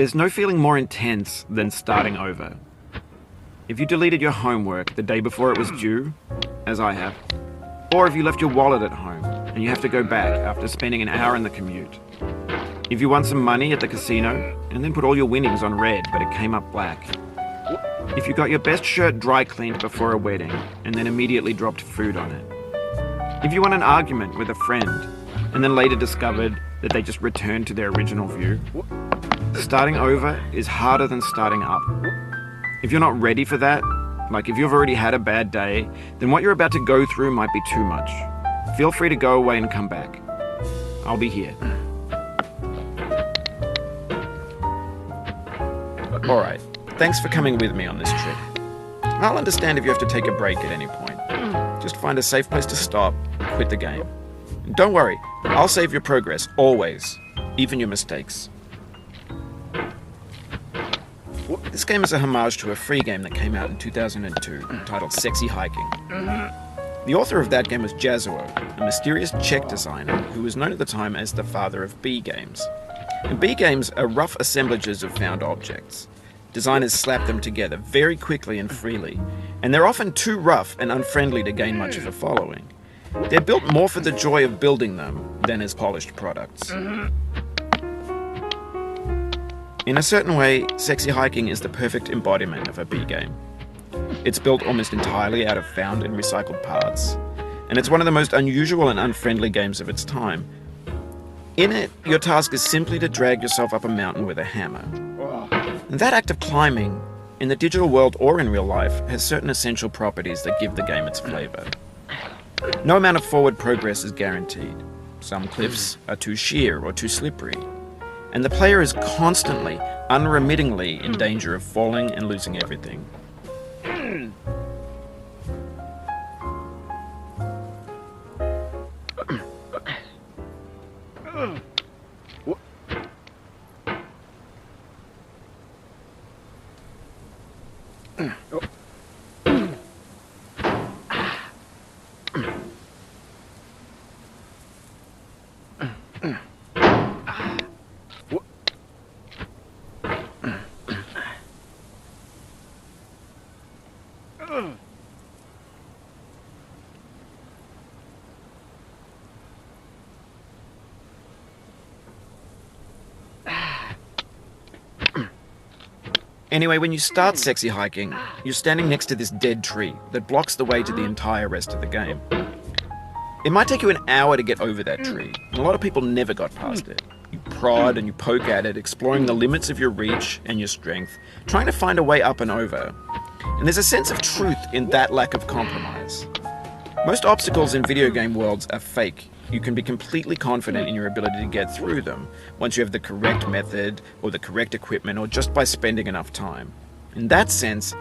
There's no feeling more intense than starting over. If you deleted your homework the day before it was due, as I have, or if you left your wallet at home and you have to go back after spending an hour in the commute. If you won some money at the casino and then put all your winnings on red but it came up black. If you got your best shirt dry cleaned before a wedding and then immediately dropped food on it. If you won an argument with a friend and then later discovered that they just returned to their original view. Starting over is harder than starting up. If you're not ready for that, like if you've already had a bad day, then what you're about to go through might be too much. Feel free to go away and come back. I'll be here. Alright, thanks for coming with me on this trip. I'll understand if you have to take a break at any point. Just find a safe place to stop and quit the game. And don't worry, I'll save your progress, always, even your mistakes. This game is a homage to a free game that came out in 2002, titled Sexy Hiking. The author of that game was Jazuo, a mysterious Czech designer who was known at the time as the father of B games. And B games are rough assemblages of found objects. Designers slap them together very quickly and freely, and they're often too rough and unfriendly to gain much of a following. They're built more for the joy of building them than as polished products. In a certain way, Sexy Hiking is the perfect embodiment of a B game. It's built almost entirely out of found and recycled parts, and it's one of the most unusual and unfriendly games of its time. In it, your task is simply to drag yourself up a mountain with a hammer. And that act of climbing, in the digital world or in real life, has certain essential properties that give the game its flavor. No amount of forward progress is guaranteed. Some cliffs are too sheer or too slippery. And the player is constantly, unremittingly in danger of falling and losing everything. Anyway, when you start Sexy Hiking, you're standing next to this dead tree that blocks the way to the entire rest of the game. It might take you an hour to get over that tree, and a lot of people never got past it. You prod and you poke at it, exploring the limits of your reach and your strength, trying to find a way up and over. And there's a sense of truth in that lack of compromise. Most obstacles in video game worlds are fake. You can be completely confident in your ability to get through them once you have the correct method or the correct equipment or just by spending enough time. In that sense,